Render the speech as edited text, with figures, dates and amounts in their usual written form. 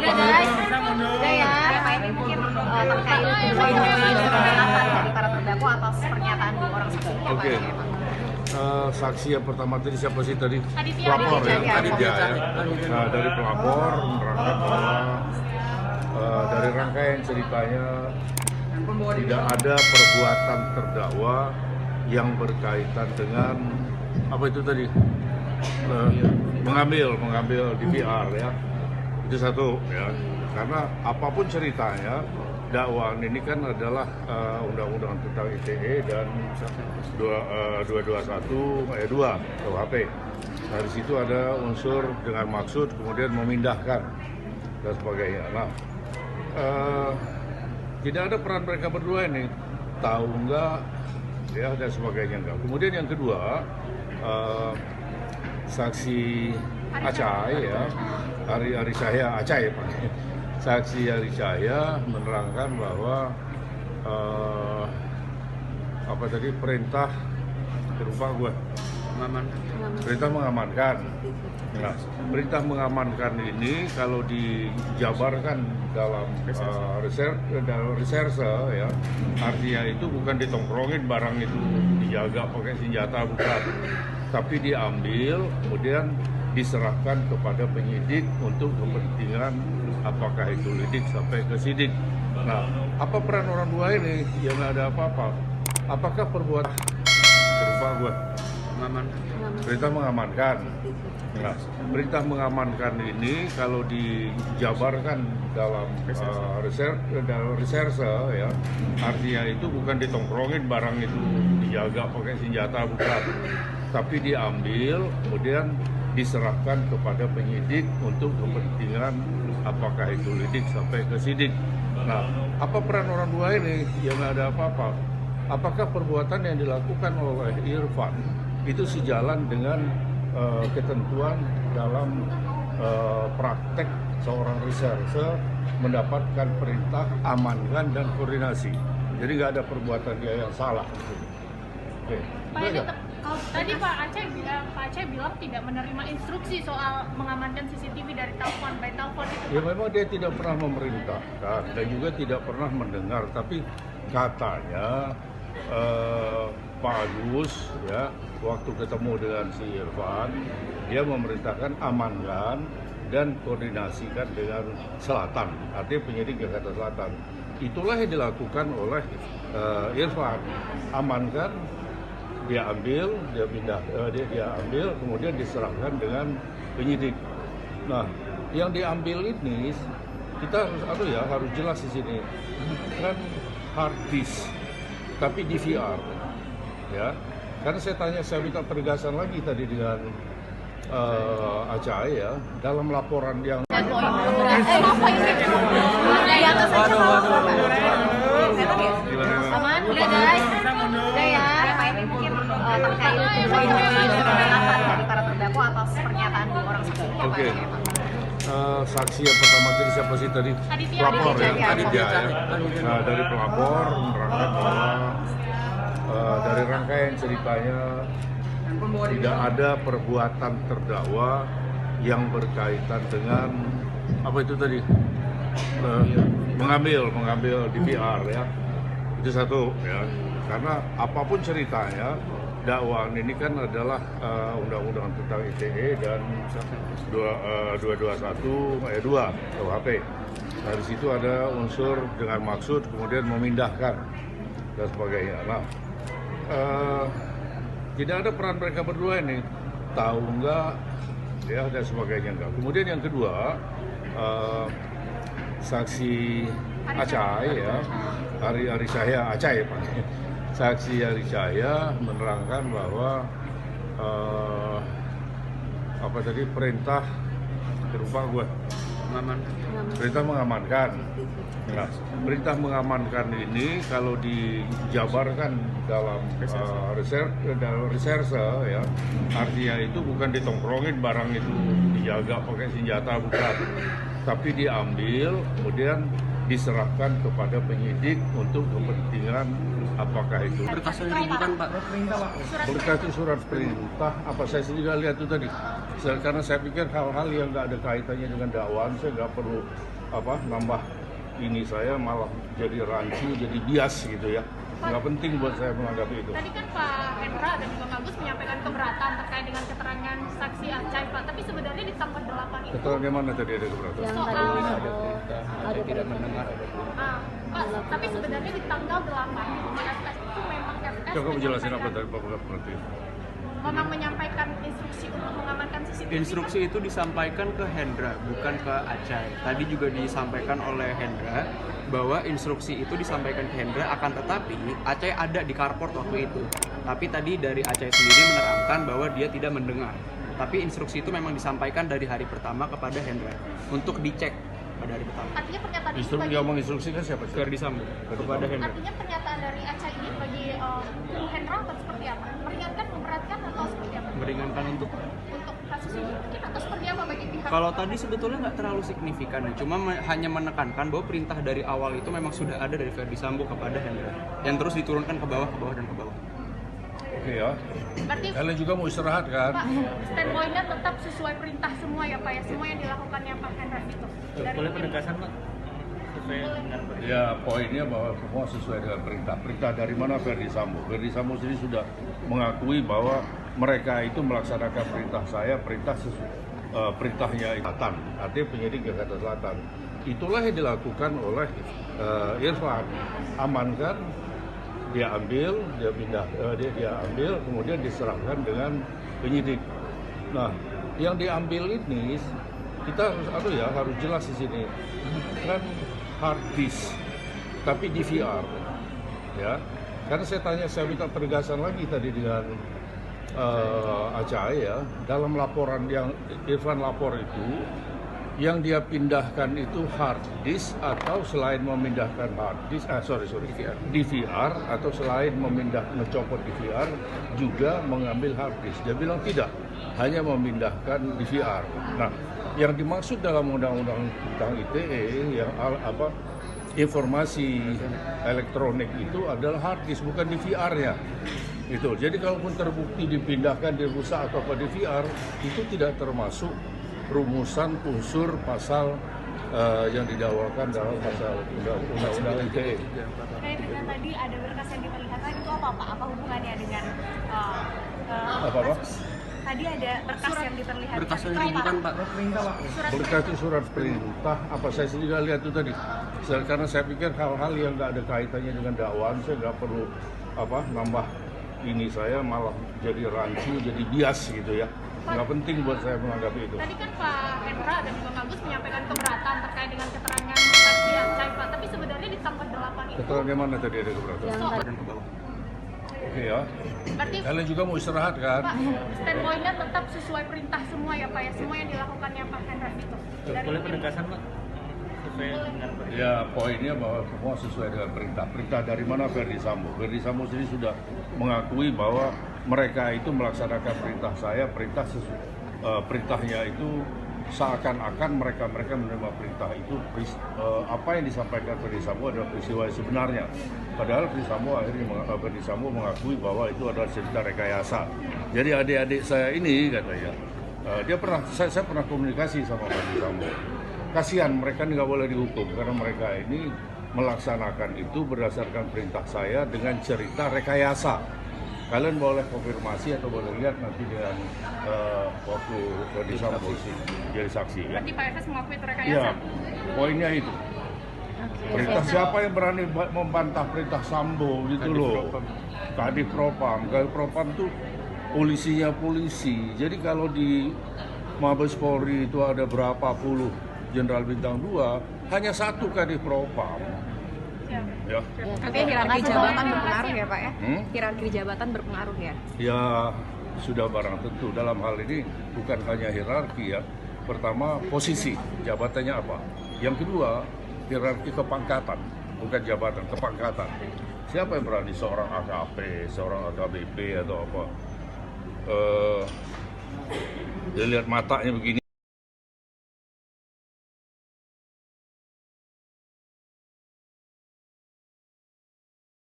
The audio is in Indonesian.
Udah guys, udah ya. Pak ini mungkin terkait pembelaan dari para terdakwa atas pernyataan dua orang saksi ini apa ya Pak? Saksi yang pertama tadi siapa sih tadi? Aditya. Pelapor ya, Aditya. Aditya ya. Nah, dari pelapor menerangkan bahwa dari rangkaian ceritanya tidak ada perbuatan terdakwa yang berkaitan dengan apa itu tadi? Mengambil DVR ya. Itu satu ya. Karena apapun ceritanya, dakwaan ini kan adalah undang-undang tentang ITE dan 221 ayat 2 KUHP. Nah, di situ ada unsur dengan maksud kemudian memindahkan dan sebagainya. Nah, tidak ada peran mereka berdua ini, tahu enggak ya dan sebagainya enggak. Kemudian yang kedua, saksi Acai ya, Ari Cahya Acai Pak. Saksi Ari Cahya menerangkan bahwa apa tadi perintah lupa gue perintah mengamankan. Nah, perintah mengamankan ini kalau dijabarkan dalam reserse ya, artinya itu bukan ditongkrongin barang itu dijaga pakai senjata, bukan, tapi diambil kemudian diserahkan kepada penyidik untuk kepentingan apakah itu lidik sampai ke sidik. Nah, apa peran orang dua ini? Ya nggak ada apa-apa. Apakah perbuatan lupa gue perintah mengamankan. Nah, perintah mengamankan ini kalau dijabarkan dalam reserse ya, artinya itu bukan ditongkrongin barang itu dijaga pakai senjata, bukan, tapi diambil kemudian diserahkan kepada penyidik untuk kepentingan apakah itu lidik sampai ke sidik. Nah, apa peran orang dua ini? Ya nggak ada apa-apa. Apakah perbuatan yang dilakukan oleh Irfan itu sejalan dengan ketentuan dalam praktek seorang reserse mendapatkan perintah amankan dan koordinasi. Jadi nggak ada perbuatan dia yang salah. Oke. Tadi Pak Aceh bilang tidak menerima instruksi soal mengamankan CCTV dari telepon by telepon itu. Ya memang dia tidak pernah memerintahkan dan juga tidak pernah mendengar, tapi katanya Pak Agus ya waktu ketemu dengan si Irfan dia memerintahkan amankan dan koordinasikan dengan selatan, artinya penyidik Jakarta Selatan. Itulah yang dilakukan oleh Irfan, amankan, dia ambil, dia pindah, dia ambil, kemudian diserahkan dengan penyidik. Nah, yang diambil ini kita harus jelas di sini kan hard disk, tapi DVR, ya. Karena saya minta penegasan lagi tadi dengan Acai ya dalam laporan yang Aman, udah guys, udah ya. Pak ini mungkin terkait pembelaan dari para terdakwa atas pernyataan dua orang saksi ini apa ya Pak? Saksi yang pertama tadi siapa sih tadi? Aditya. Pelapor ya, Aditya. Aditya ya. Nah, dari pelapor menerangkan bahwa dari rangkaian ceritanya tidak ada perbuatan terdakwa yang berkaitan dengan apa itu tadi? Mengambil DVR ya. Itu satu ya. Karena apapun ceritanya, dakwaan ini kan adalah undang-undang tentang ITE dan 221 ayat 2 KUHP. Nah, di situ ada unsur dengan maksud kemudian memindahkan dan sebagainya. Nah, tidak ada peran mereka berdua ini, tahu enggak ya dan sebagainya enggak. Kemudian yang kedua, saksi Acai ya, Ari Cahya Acai Pak. Saksi Ari Cahya menerangkan bahwa apa tadi perintah perintah mengamankan. Nah, perintah mengamankan ini kalau dijabarkan dalam reserse ya, artinya itu bukan ditongkrongin barang itu dijaga pakai senjata, bukan, tapi diambil kemudian diserahkan kepada penyidik untuk kepentingan Apakah itu Berkas yang diberikan Pak. berkas itu surat perintah? Apa saya juga lihat itu tadi? Karena saya pikir hal-hal yang nggak ada kaitannya dengan dakwaan, saya nggak perlu nambah ini, saya malah jadi rancu, jadi bias gitu ya. Nggak penting buat saya menanggapi itu. Tadi kan Pak Hendra dan juga Pak Agus menyampaikan keberatan terkait dengan keterangan saksi Acai Pak, tapi sebenarnya di tanggal 8 itu Keterangan mana tadi ada keberatan? Ada tidak mendengar ada Pak, tapi sebenarnya di tanggal 8 di rumah FS itu memang FS Coba jelasin apa menyampaikan- tadi Pak berarti? memang menyampaikan instruksi untuk mengamankan CCTV. Instruksi itu disampaikan ke Hendra, bukan ke Acai. Tadi juga disampaikan oleh Hendra bahwa instruksi itu disampaikan ke Hendra, akan tetapi Acai ada di carport waktu itu. Tapi tadi dari Acai sendiri menerangkan bahwa dia tidak mendengar. Tapi instruksi itu memang disampaikan dari hari pertama kepada Hendra untuk dicek pada hari pertama. Artinya pernyataan ini Yang bagi, menginstruksikan siapa? Verdi Sambo kepada Hendra. artinya pernyataan dari Acai ini bagi kubu Hendra atau seperti apa? Meringankan, memberatkan atau seperti apa? Meringankan untuk Untuk kasus ini mungkin atau seperti apa bagi pihak? kalau tadi sebetulnya nggak terlalu signifikan ya, cuma hanya menekankan bahwa perintah dari awal itu memang sudah ada dari Verdi Sambo kepada Hendra yang terus diturunkan ke bawah dan ke bawah. Oke ya. Berarti Kalian juga mau istirahat kan? Pak, standpoint-nya tetap sesuai perintah semua ya Pak ya, semua yang dilakukannya Pak Hendra itu. Boleh penegasan Pak? Sesuai dengan Ya poinnya bahwa semua sesuai dengan perintah. Perintah dari mana? Verdi Sambo. Verdi Sambo sendiri sudah mengakui bahwa mereka itu melaksanakan perintah saya, perintahnya Selatan, artinya penyidik Jakarta Selatan. Itulah yang dilakukan oleh Irfan. Amankan, dia ambil, dia pindah, dia ambil, kemudian diserahkan dengan penyidik. Nah, yang diambil ini kita harus jelas di sini kan hard disk, tapi DVR, ya. Karena saya minta penegasan lagi tadi dengan Acai ya, dalam laporan yang Irfan lapor itu, yang dia pindahkan itu hard disk atau selain memindahkan hard disk, DVR atau selain mencopot DVR juga mengambil hard disk. Dia bilang tidak, hanya memindahkan DVR. Nah, yang dimaksud dalam undang-undang tentang ITE yang informasi elektronik itu adalah hard disk, bukan DVR-nya. Itu. Jadi kalaupun terbukti dipindahkan, dirusak atau DVR, itu tidak termasuk rumusan unsur pasal yang didakwakan dalam pasal undang-undang ITE. Kayak dengan tadi ada berkas yang diperlihatkan itu apa Pak? Apa hubungannya dengan Apa? kasus? Tadi ada berkas yang diperlihatkan. Berkas yang Itu apa? diberikan Pak. Surat Berkas itu surat perintah. Apa saya juga lihat itu tadi? Karena saya pikir hal-hal yang nggak ada kaitannya dengan dakwaan, saya nggak perlu nambah ini, saya malah jadi rancu, jadi bias gitu ya. Nggak penting buat saya menanggapi itu. Tadi kan Pak Hendra dan juga Pak Agus menyampaikan keberatan terkait dengan keterangan saksi Acai Pak, tapi sebenarnya di tanggal 8 itu Keterangan mana tadi ada keberatan? Dan ke bawah. Oke ya. berarti Kalian juga mau istirahat kan? Pak, standpoint-nya tetap sesuai perintah semua ya Pak ya, semua yang dilakukannya Pak Hendra itu. boleh penegasan Pak? Sesuai dengan Ya poinnya bahwa semua sesuai dengan perintah. Perintah dari mana? Verdi Sambo. Verdi Sambo sendiri sudah mengakui bahwa mereka itu melaksanakan perintah saya, perintahnya itu seakan-akan mereka menerima perintah itu. Apa yang disampaikan Verdi Sambo adalah peristiwa yang sebenarnya. Padahal Verdi Sambo mengakui bahwa itu adalah cerita rekayasa. Jadi adik-adik saya ini katanya, saya pernah komunikasi sama Verdi Sambo. Kasihan mereka nggak boleh dihukum karena mereka ini melaksanakan itu berdasarkan perintah saya dengan cerita rekayasa. Kalian boleh konfirmasi atau boleh lihat nanti dengan waktu Verdi Sambo jadi saksi ya. Berarti Pak FS mengakui itu rekayasa. Iya, poinnya itu. Perintah siapa yang berani membantah perintah Sambo gitu loh? Kadif Propam. Kadif Propam itu polisinya polisi. Jadi kalau di Mabes Polri itu ada berapa puluh Jenderal Bintang 2, hanya satu Kadif Propam. Ya. Oke, hierarki jabatan berpengaruh ya Pak ya? Hierarki jabatan berpengaruh ya? Ya sudah barang tentu dalam hal ini bukan hanya hierarki ya. Pertama posisi, jabatannya apa. Yang kedua hierarki kepangkatan, bukan jabatan, kepangkatan. Siapa yang berani seorang AKP, seorang AKBP atau apa? Dia lihat matanya begini.